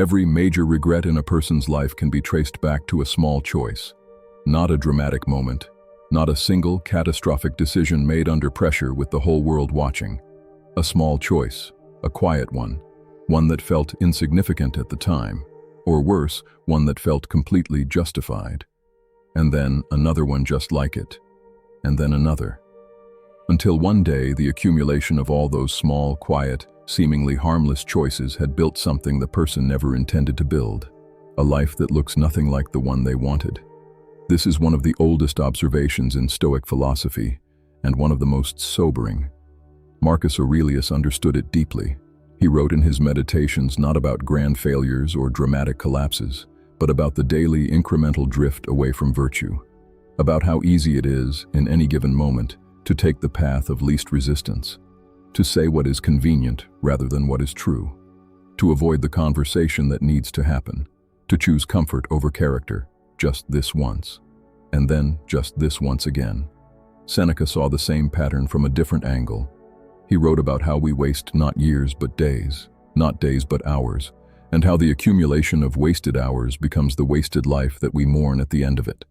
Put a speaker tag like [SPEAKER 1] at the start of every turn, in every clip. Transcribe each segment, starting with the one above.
[SPEAKER 1] Every major regret in a person's life can be traced back to a small choice. Not a dramatic moment, not a single catastrophic decision made under pressure with the whole world watching. A small choice, a quiet one that felt insignificant at the time, or worse, one that felt completely justified. And then another one just like it, and then another. Until one day, the accumulation of all those small, quiet, seemingly harmless choices had built something the person never intended to build, a life that looks nothing like the one they wanted. This is one of the oldest observations in Stoic philosophy, and one of the most sobering. Marcus Aurelius understood it deeply. He wrote in his Meditations not about grand failures or dramatic collapses, but about the daily incremental drift away from virtue, about how easy it is, in any given moment, to take the path of least resistance, to say what is convenient rather than what is true, to avoid the conversation that needs to happen, to choose comfort over character, just this once, and then just this once again. Seneca saw the same pattern from a different angle. He wrote about how we waste not years but days, not days but hours, and how the accumulation of wasted hours becomes the wasted life that we mourn at the end of it.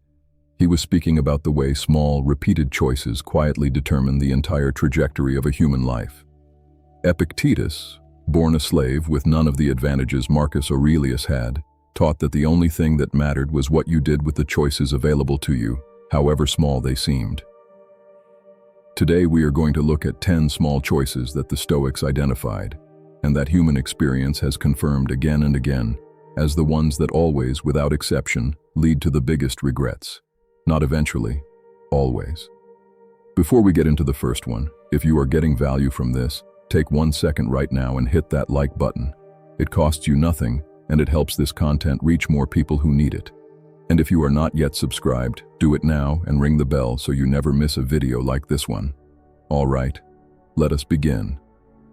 [SPEAKER 1] He was speaking about the way small, repeated choices quietly determine the entire trajectory of a human life. Epictetus, born a slave with none of the advantages Marcus Aurelius had, taught that the only thing that mattered was what you did with the choices available to you, however small they seemed. Today we are going to look at 10 small choices that the Stoics identified, and that human experience has confirmed again and again, as the ones that always, without exception, lead to the biggest regrets. Not eventually, always. Before we get into the first one, if you are getting value from this, take 1 second right now and hit that like button. It costs you nothing, and it helps this content reach more people who need it. And if you are not yet subscribed, do it now and ring the bell so you never miss a video like this one. All right, let us begin.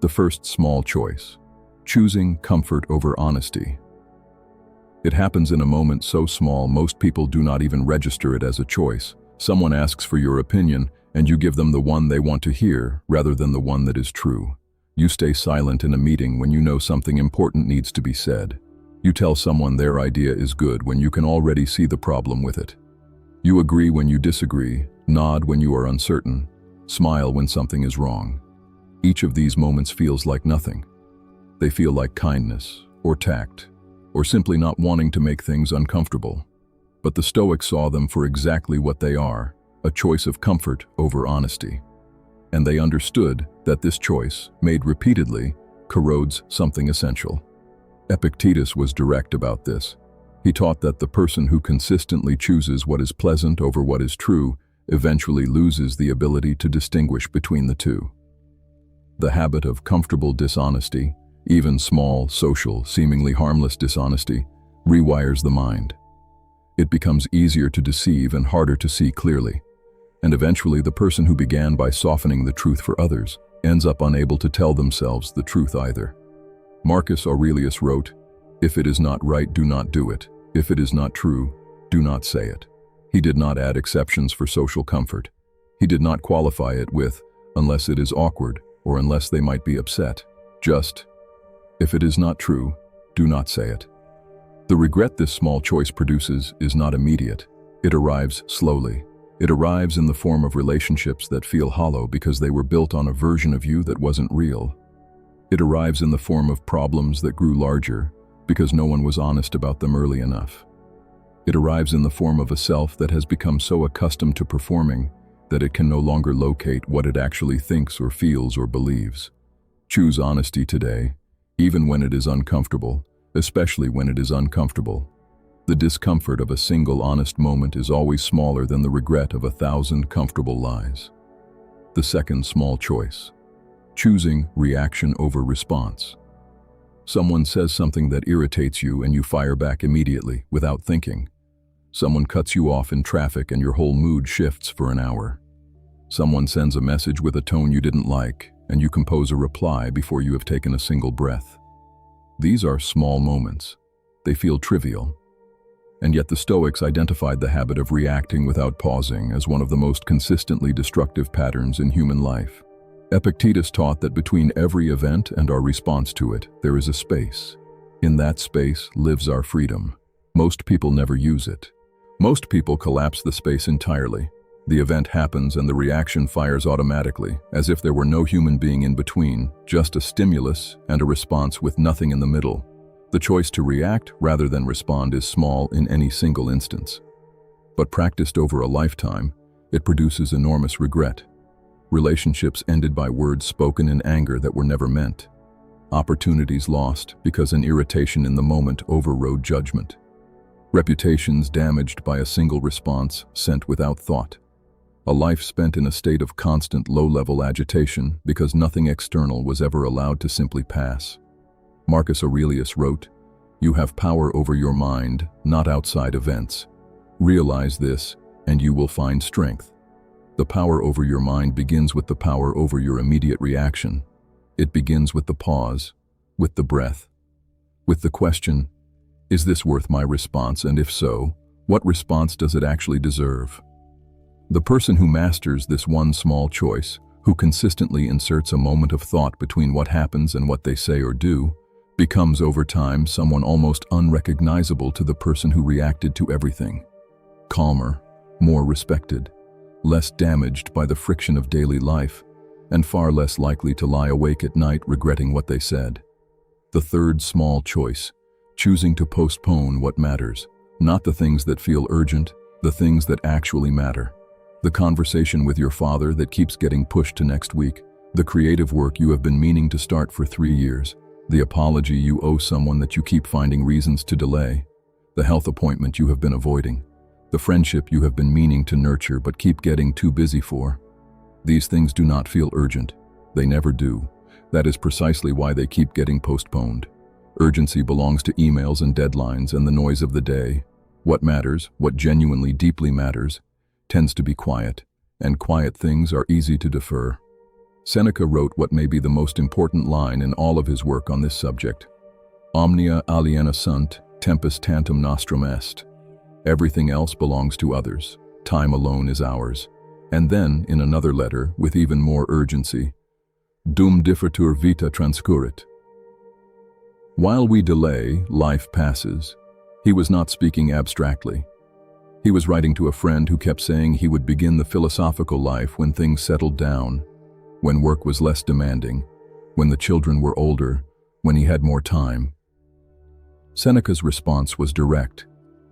[SPEAKER 1] The first small choice: choosing comfort over honesty. It happens in a moment so small most people do not even register it as a choice. Someone asks for your opinion, and you give them the one they want to hear rather than the one that is true. You stay silent in a meeting when you know something important needs to be said. You tell someone their idea is good when you can already see the problem with it. You agree when you disagree, nod when you are uncertain, smile when something is wrong. Each of these moments feels like nothing. They feel like kindness, or tact, or simply not wanting to make things uncomfortable. But the Stoics saw them for exactly what they are, a choice of comfort over honesty. And they understood that this choice, made repeatedly, corrodes something essential. Epictetus was direct about this. He taught that the person who consistently chooses what is pleasant over what is true eventually loses the ability to distinguish between the two. The habit of comfortable dishonesty, even small, social, seemingly harmless dishonesty, rewires the mind. It becomes easier to deceive and harder to see clearly. And eventually the person who began by softening the truth for others ends up unable to tell themselves the truth either. Marcus Aurelius wrote, "If it is not right, do not do it. If it is not true, do not say it." He did not add exceptions for social comfort. He did not qualify it with, "unless it is awkward," or "unless they might be upset." Just, if it is not true, do not say it. The regret this small choice produces is not immediate. It arrives slowly. It arrives in the form of relationships that feel hollow because they were built on a version of you that wasn't real. It arrives in the form of problems that grew larger because no one was honest about them early enough. It arrives in the form of a self that has become so accustomed to performing that it can no longer locate what it actually thinks or feels or believes. Choose honesty today, even when it is uncomfortable, especially when it is uncomfortable. The discomfort of a single honest moment is always smaller than the regret of 1,000 comfortable lies. The second small choice: choosing reaction over response. Someone says something that irritates you and you fire back immediately, without thinking. Someone cuts you off in traffic and your whole mood shifts for an hour. Someone sends a message with a tone you didn't like, and you compose a reply before you have taken a single breath. These are small moments. They feel trivial. And yet the Stoics identified the habit of reacting without pausing as one of the most consistently destructive patterns in human life. Epictetus taught that between every event and our response to it, there is a space. In that space lives our freedom. Most people never use it. Most people collapse the space entirely. The event happens and the reaction fires automatically, as if there were no human being in between, just a stimulus and a response with nothing in the middle. The choice to react rather than respond is small in any single instance. But practiced over a lifetime, it produces enormous regret. Relationships ended by words spoken in anger that were never meant. Opportunities lost because an irritation in the moment overrode judgment. Reputations damaged by a single response sent without thought. A life spent in a state of constant low-level agitation because nothing external was ever allowed to simply pass. Marcus Aurelius wrote, "You have power over your mind, not outside events. Realize this, and you will find strength." The power over your mind begins with the power over your immediate reaction. It begins with the pause, with the breath, with the question, is this worth my response, and if so, what response does it actually deserve? The person who masters this one small choice, who consistently inserts a moment of thought between what happens and what they say or do, becomes over time someone almost unrecognizable to the person who reacted to everything. Calmer, more respected, less damaged by the friction of daily life, and far less likely to lie awake at night regretting what they said. The third small choice, choosing to postpone what matters, not the things that feel urgent, the things that actually matter. The conversation with your father that keeps getting pushed to next week, the creative work you have been meaning to start for 3 years, the apology you owe someone that you keep finding reasons to delay, the health appointment you have been avoiding, the friendship you have been meaning to nurture but keep getting too busy for. These things do not feel urgent. They never do. That is precisely why they keep getting postponed. Urgency belongs to emails and deadlines and the noise of the day. What matters, what genuinely deeply matters, tends to be quiet, and quiet things are easy to defer. Seneca wrote what may be the most important line in all of his work on this subject. Omnia aliena sunt, tempus tantum nostrum est. Everything else belongs to others. Time alone is ours. And then, in another letter, with even more urgency, dum differtur vita transcurrit. While we delay, life passes. He was not speaking abstractly. He was writing to a friend who kept saying he would begin the philosophical life when things settled down, when work was less demanding, when the children were older, when he had more time. Seneca's response was direct.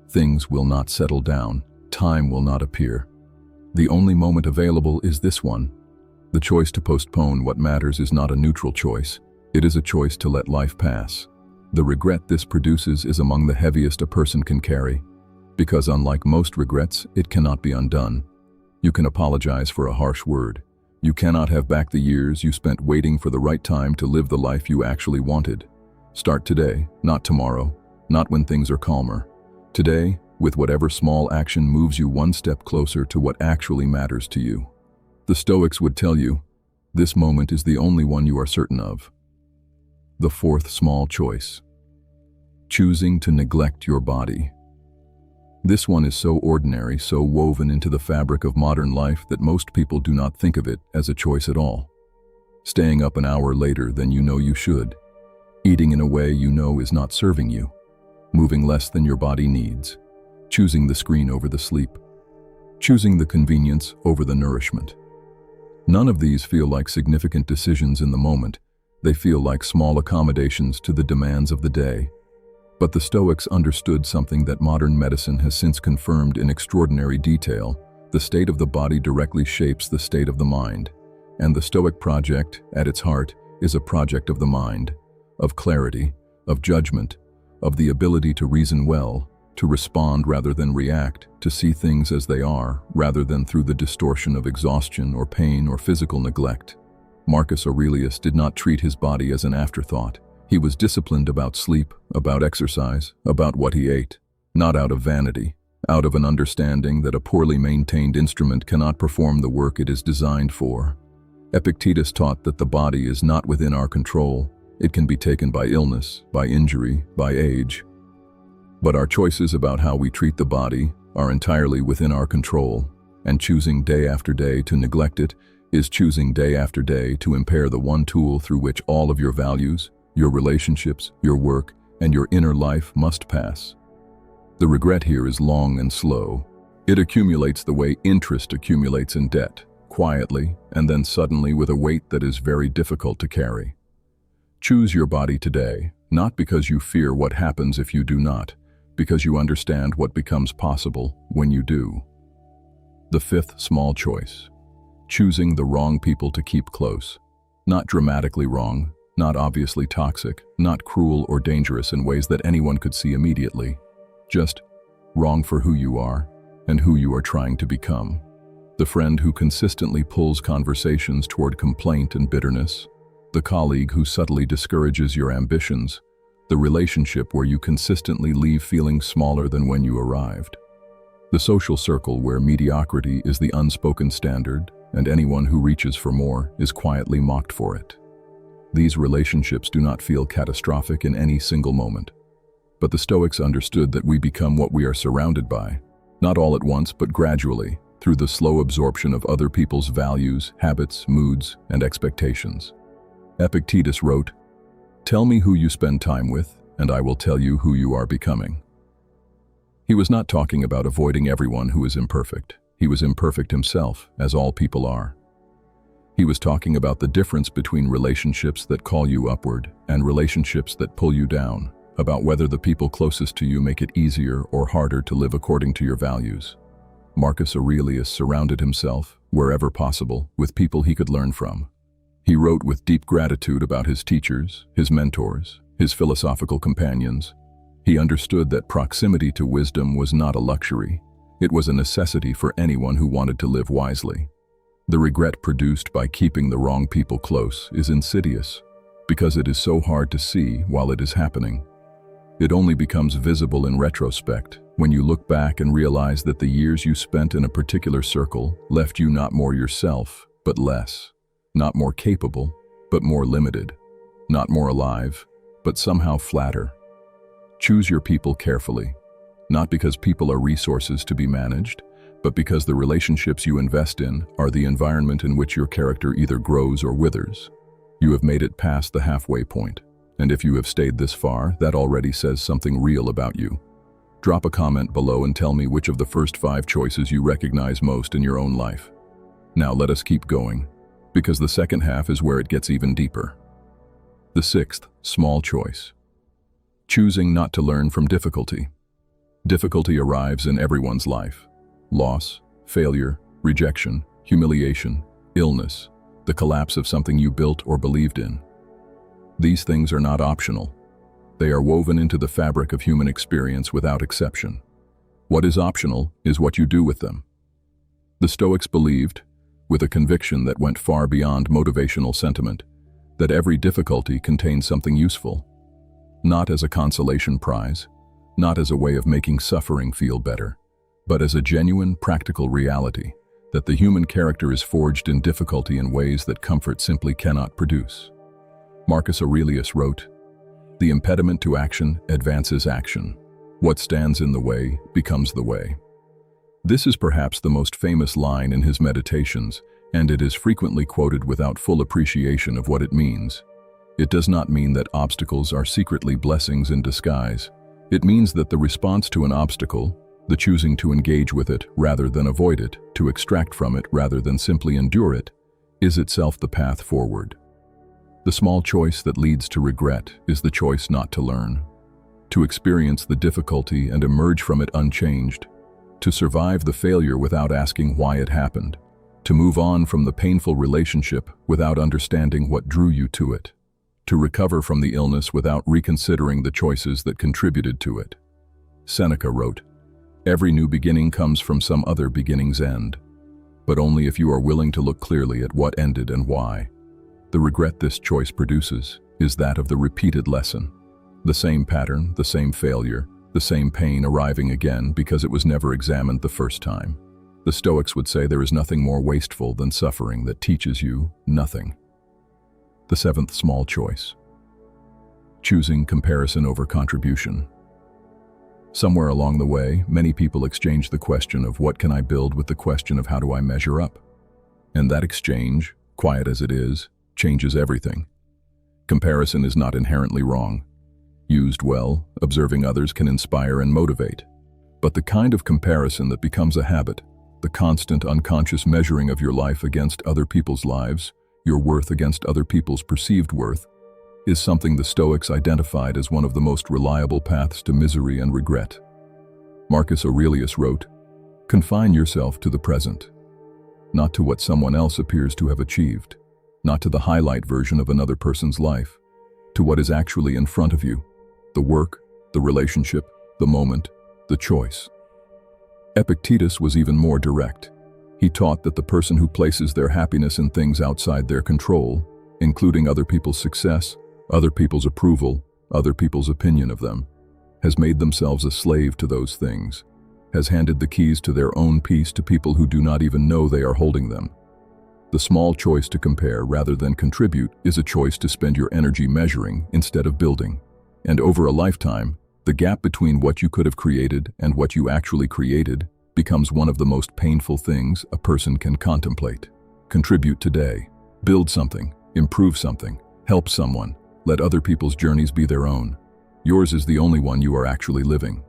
[SPEAKER 1] Things will not settle down. Time will not appear. The only moment available is this one. The choice to postpone what matters is not a neutral choice. It is a choice to let life pass. The regret this produces is among the heaviest a person can carry, because unlike most regrets, it cannot be undone. You can apologize for a harsh word. You cannot have back the years you spent waiting for the right time to live the life you actually wanted. Start today, not tomorrow, not when things are calmer. Today, with whatever small action moves you one step closer to what actually matters to you. The Stoics would tell you, this moment is the only one you are certain of. The fourth small choice. Choosing to neglect your body. This one is so ordinary, so woven into the fabric of modern life that most people do not think of it as a choice at all. Staying up an hour later than you know you should. Eating in a way you know is not serving you. Moving less than your body needs. Choosing the screen over the sleep. Choosing the convenience over the nourishment. None of these feel like significant decisions in the moment. They feel like small accommodations to the demands of the day. But the Stoics understood something that modern medicine has since confirmed in extraordinary detail. The state of the body directly shapes the state of the mind. And the Stoic project, at its heart, is a project of the mind, of clarity, of judgment, of the ability to reason well, to respond rather than react, to see things as they are, rather than through the distortion of exhaustion or pain or physical neglect. Marcus Aurelius did not treat his body as an afterthought. He was disciplined about sleep, about exercise, about what he ate, not out of vanity, out of an understanding that a poorly maintained instrument cannot perform the work it is designed for. Epictetus taught that the body is not within our control. It can be taken by illness, by injury, by age. But our choices about how we treat the body are entirely within our control, and choosing day after day to neglect it is choosing day after day to impair the one tool through which all of your values, your relationships, your work, and your inner life must pass. The regret here is long and slow. It accumulates the way interest accumulates in debt, quietly and then suddenly with a weight that is very difficult to carry. Choose your body today, not because you fear what happens if you do not, because you understand what becomes possible when you do. The fifth small choice: choosing the wrong people to keep close. Not dramatically wrong, not obviously toxic, not cruel or dangerous in ways that anyone could see immediately. Just wrong for who you are and who you are trying to become. The friend who consistently pulls conversations toward complaint and bitterness, the colleague who subtly discourages your ambitions, the relationship where you consistently leave feeling smaller than when you arrived. The social circle where mediocrity is the unspoken standard, and anyone who reaches for more is quietly mocked for it. These relationships do not feel catastrophic in any single moment. But the Stoics understood that we become what we are surrounded by, not all at once but gradually, through the slow absorption of other people's values, habits, moods, and expectations. Epictetus wrote, "Tell me who you spend time with, and I will tell you who you are becoming." He was not talking about avoiding everyone who is imperfect. He was imperfect himself, as all people are. He was talking about the difference between relationships that call you upward and relationships that pull you down, about whether the people closest to you make it easier or harder to live according to your values. Marcus Aurelius surrounded himself, wherever possible, with people he could learn from. He wrote with deep gratitude about his teachers, his mentors, his philosophical companions. He understood that proximity to wisdom was not a luxury. It was a necessity for anyone who wanted to live wisely. The regret produced by keeping the wrong people close is insidious, because it is so hard to see while it is happening. It only becomes visible in retrospect, when you look back and realize that the years you spent in a particular circle left you not more yourself, but less. Not more capable, but more limited. Not more alive, but somehow flatter. Choose your people carefully, not because people are resources to be managed, but because the relationships you invest in are the environment in which your character either grows or withers. You have made it past the halfway point, and if you have stayed this far, that already says something real about you. Drop a comment below and tell me which of the first 5 choices you recognize most in your own life. Now let us keep going, because the second half is where it gets even deeper. The sixth small choice: choosing not to learn from difficulty. Difficulty arrives in everyone's life. Loss, failure, rejection, humiliation, illness, the collapse of something you built or believed in. These things are not optional. They are woven into the fabric of human experience without exception. What is optional is what you do with them. The Stoics believed, with a conviction that went far beyond motivational sentiment, that every difficulty contained something useful. Not as a consolation prize, not as a way of making suffering feel better, but as a genuine, practical reality that the human character is forged in difficulty in ways that comfort simply cannot produce. Marcus Aurelius wrote, "The impediment to action advances action. What stands in the way becomes the way." This is perhaps the most famous line in his meditations, and it is frequently quoted without full appreciation of what it means. It does not mean that obstacles are secretly blessings in disguise. It means that the response to an obstacle, the choosing to engage with it rather than avoid it, to extract from it rather than simply endure it, is itself the path forward. The small choice that leads to regret is the choice not to learn, to experience the difficulty and emerge from it unchanged, to survive the failure without asking why it happened, to move on from the painful relationship without understanding what drew you to it, to recover from the illness without reconsidering the choices that contributed to it. Seneca wrote, "Every new beginning comes from some other beginning's end, but only if you are willing to look clearly at what ended and why." The regret this choice produces is that of the repeated lesson. The same pattern, the same failure, the same pain arriving again because it was never examined the first time. The Stoics would say there is nothing more wasteful than suffering that teaches you nothing. The seventh small choice: choosing comparison over contribution. Somewhere along the way, many people exchange the question of what can I build with the question of how do I measure up? And that exchange, quiet as it is, changes everything. Comparison is not inherently wrong. Used well, observing others can inspire and motivate. But the kind of comparison that becomes a habit, the constant unconscious measuring of your life against other people's lives, your worth against other people's perceived worth, is something the Stoics identified as one of the most reliable paths to misery and regret. Marcus Aurelius wrote, "Confine yourself to the present, not to what someone else appears to have achieved, not to the highlight version of another person's life, to what is actually in front of you, the work, the relationship, the moment, the choice." Epictetus was even more direct. He taught that the person who places their happiness in things outside their control, including other people's success, other people's approval, other people's opinion of them, has made themselves a slave to those things, has handed the keys to their own peace to people who do not even know they are holding them. The small choice to compare rather than contribute is a choice to spend your energy measuring instead of building. And over a lifetime, the gap between what you could have created and what you actually created becomes one of the most painful things a person can contemplate. Contribute today. Build something. Improve something. Help someone. Let other people's journeys be their own. Yours is the only one you are actually living.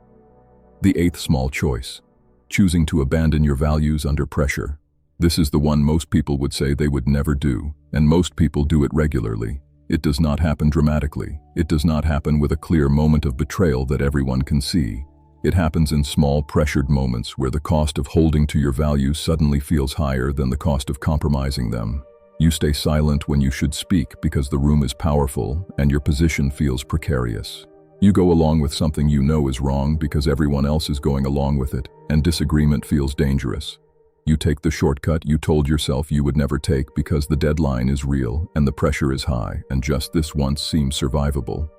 [SPEAKER 1] The eighth small choice. Choosing to abandon your values under pressure. This is the one most people would say they would never do, and most people do it regularly. It does not happen dramatically. It does not happen with a clear moment of betrayal that everyone can see. It happens in small, pressured moments where the cost of holding to your values suddenly feels higher than the cost of compromising them. You stay silent when you should speak because the room is powerful and your position feels precarious. You go along with something you know is wrong because everyone else is going along with it, and disagreement feels dangerous. You take the shortcut you told yourself you would never take because the deadline is real and the pressure is high, and just this once seems survivable.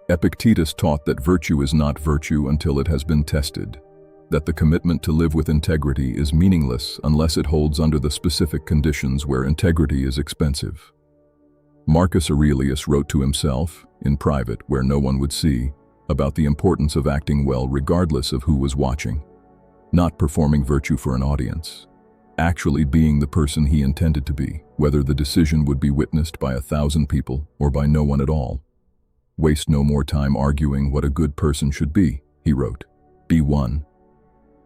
[SPEAKER 1] Epictetus taught that virtue is not virtue until it has been tested, that the commitment to live with integrity is meaningless unless it holds under the specific conditions where integrity is expensive. Marcus Aurelius wrote to himself, in private where no one would see, about the importance of acting well regardless of who was watching. Not performing virtue for an audience. Actually being the person he intended to be, whether the decision would be witnessed by 1,000 people or by no one at all. Waste no more time arguing what a good person should be, he wrote. Be one.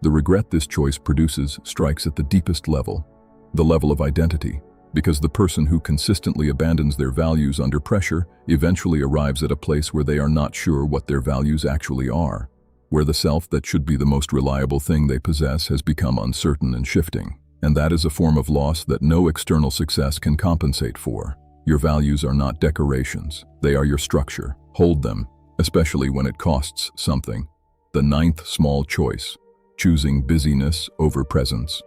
[SPEAKER 1] The regret this choice produces strikes at the deepest level, the level of identity, because the person who consistently abandons their values under pressure eventually arrives at a place where they are not sure what their values actually are, where the self that should be the most reliable thing they possess has become uncertain and shifting, and that is a form of loss that no external success can compensate for. Your values are not decorations, they are your structure. Hold them, especially when it costs something. The ninth small choice, choosing busyness over presence.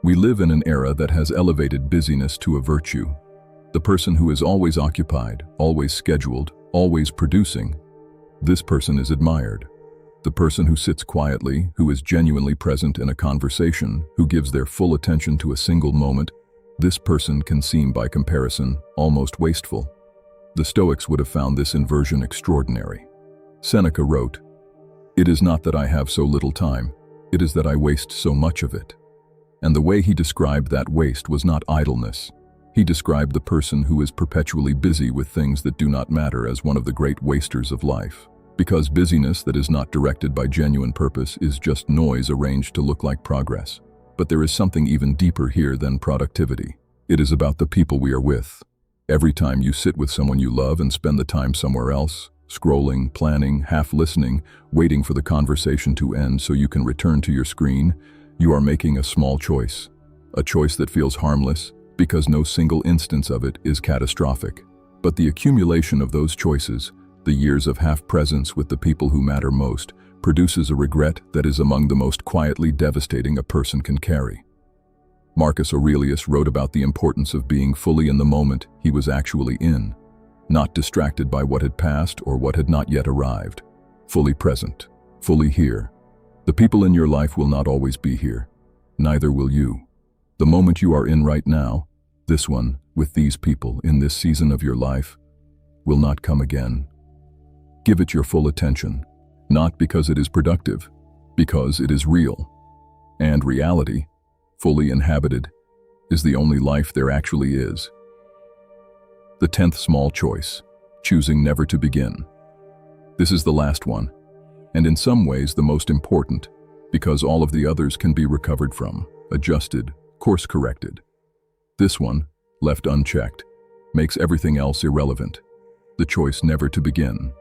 [SPEAKER 1] We live in an era that has elevated busyness to a virtue. The person who is always occupied, always scheduled, always producing, this person is admired. The person who sits quietly, who is genuinely present in a conversation, who gives their full attention to a single moment, this person can seem by comparison almost wasteful. The Stoics would have found this inversion extraordinary. Seneca wrote, "It is not that I have so little time, it is that I waste so much of it." And the way he described that waste was not idleness. He described the person who is perpetually busy with things that do not matter as one of the great wasters of life. Because busyness that is not directed by genuine purpose is just noise arranged to look like progress. But there is something even deeper here than productivity. It is about the people we are with. Every time you sit with someone you love and spend the time somewhere else, scrolling, planning, half listening, waiting for the conversation to end so you can return to your screen, you are making a small choice. A choice that feels harmless because no single instance of it is catastrophic. But the accumulation of those choices, the years of half-presence with the people who matter most, produces a regret that is among the most quietly devastating a person can carry. Marcus Aurelius wrote about the importance of being fully in the moment he was actually in, not distracted by what had passed or what had not yet arrived. Fully present, fully here. The people in your life will not always be here. Neither will you. The moment you are in right now, this one, with these people in this season of your life, will not come again. Give it your full attention, not because it is productive, because it is real. And reality, fully inhabited, is the only life there actually is. The 10th small choice, choosing never to begin. This is the last one, and in some ways the most important, because all of the others can be recovered from, adjusted, course-corrected. This one, left unchecked, makes everything else irrelevant. The choice never to begin.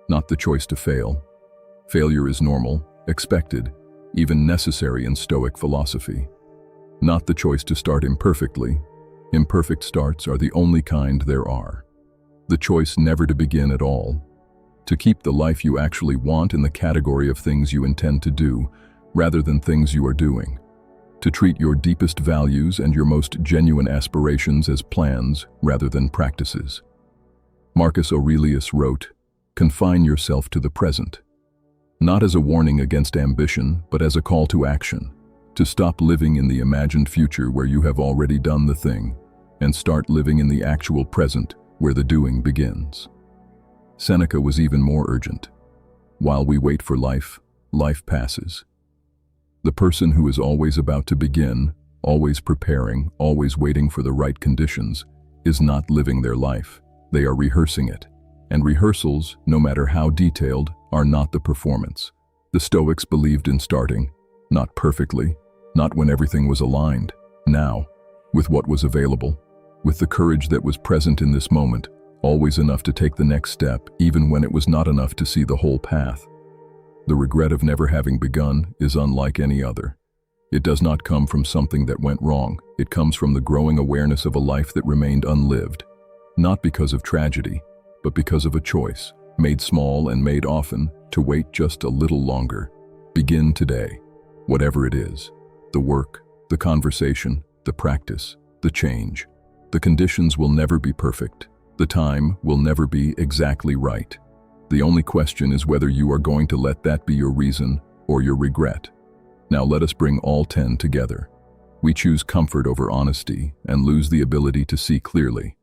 [SPEAKER 1] Not the choice to fail. Failure is normal, expected, even necessary in Stoic philosophy. Not the choice to start imperfectly. Imperfect starts are the only kind there are. The choice never to begin at all. To keep the life you actually want in the category of things you intend to do, rather than things you are doing. To treat your deepest values and your most genuine aspirations as plans rather than practices. Marcus Aurelius wrote, "Confine yourself to the present." Not as a warning against ambition, but as a call to action. To stop living in the imagined future where you have already done the thing, and start living in the actual present where the doing begins. Seneca was even more urgent. While we wait for life, life passes. The person who is always about to begin, always preparing, always waiting for the right conditions, is not living their life. They are rehearsing it. And rehearsals, no matter how detailed, are not the performance. The Stoics believed in starting, not perfectly, not when everything was aligned, now, with what was available, with the courage that was present in this moment, always enough to take the next step, even when it was not enough to see the whole path. The regret of never having begun is unlike any other. It does not come from something that went wrong. It comes from the growing awareness of a life that remained unlived, not because of tragedy, but because of a choice, made small and made often, to wait just a little longer. Begin today, whatever it is. The work, the conversation, the practice, the change. The conditions will never be perfect. The time will never be exactly right. The only question is whether you are going to let that be your reason or your regret. Now let us bring all 10 together. We choose comfort over honesty and lose the ability to see clearly.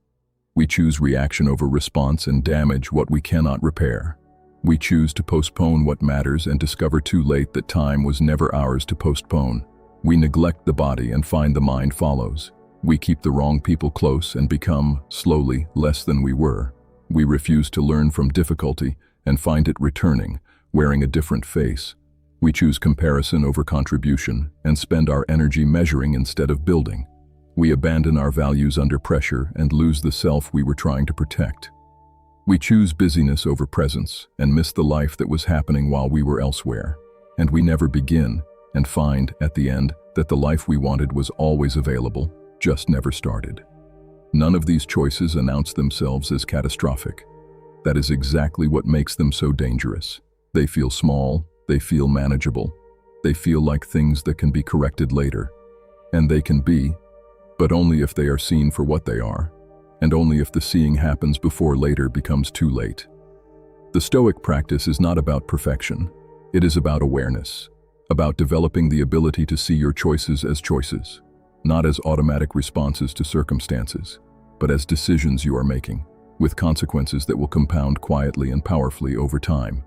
[SPEAKER 1] We choose reaction over response and damage what we cannot repair. We choose to postpone what matters and discover too late that time was never ours to postpone. We neglect the body and find the mind follows. We keep the wrong people close and become, slowly, less than we were. We refuse to learn from difficulty and find it returning, wearing a different face. We choose comparison over contribution and spend our energy measuring instead of building. We abandon our values under pressure and lose the self we were trying to protect. We choose busyness over presence and miss the life that was happening while we were elsewhere. And we never begin and find, at the end, that the life we wanted was always available, just never started. None of these choices announce themselves as catastrophic. That is exactly what makes them so dangerous. They feel small, they feel manageable, they feel like things that can be corrected later. And they can be, but only if they are seen for what they are, and only if the seeing happens before later becomes too late. The Stoic practice is not about perfection. It is about awareness, about developing the ability to see your choices as choices. Not as automatic responses to circumstances, but as decisions you are making, with consequences that will compound quietly and powerfully over time.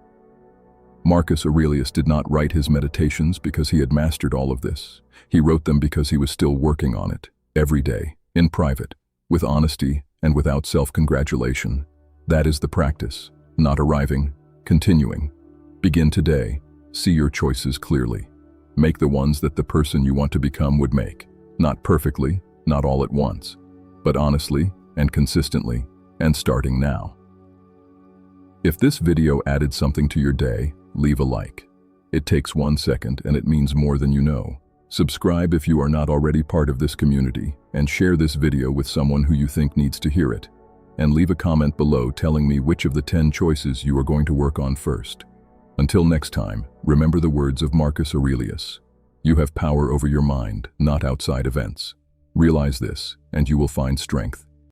[SPEAKER 1] Marcus Aurelius did not write his meditations because he had mastered all of this. He wrote them because he was still working on it, every day, in private, with honesty and without self-congratulation. That is the practice, not arriving, continuing. Begin today, see your choices clearly. Make the ones that the person you want to become would make. Not perfectly, not all at once, but honestly and consistently, and starting now. If this video added something to your day, leave a like. It takes 1 second and it means more than you know. Subscribe if you are not already part of this community, and share this video with someone who you think needs to hear it. And leave a comment below telling me which of the 10 choices you are going to work on first. Until next time, remember the words of Marcus Aurelius. You have power over your mind, not outside events. Realize this, and you will find strength.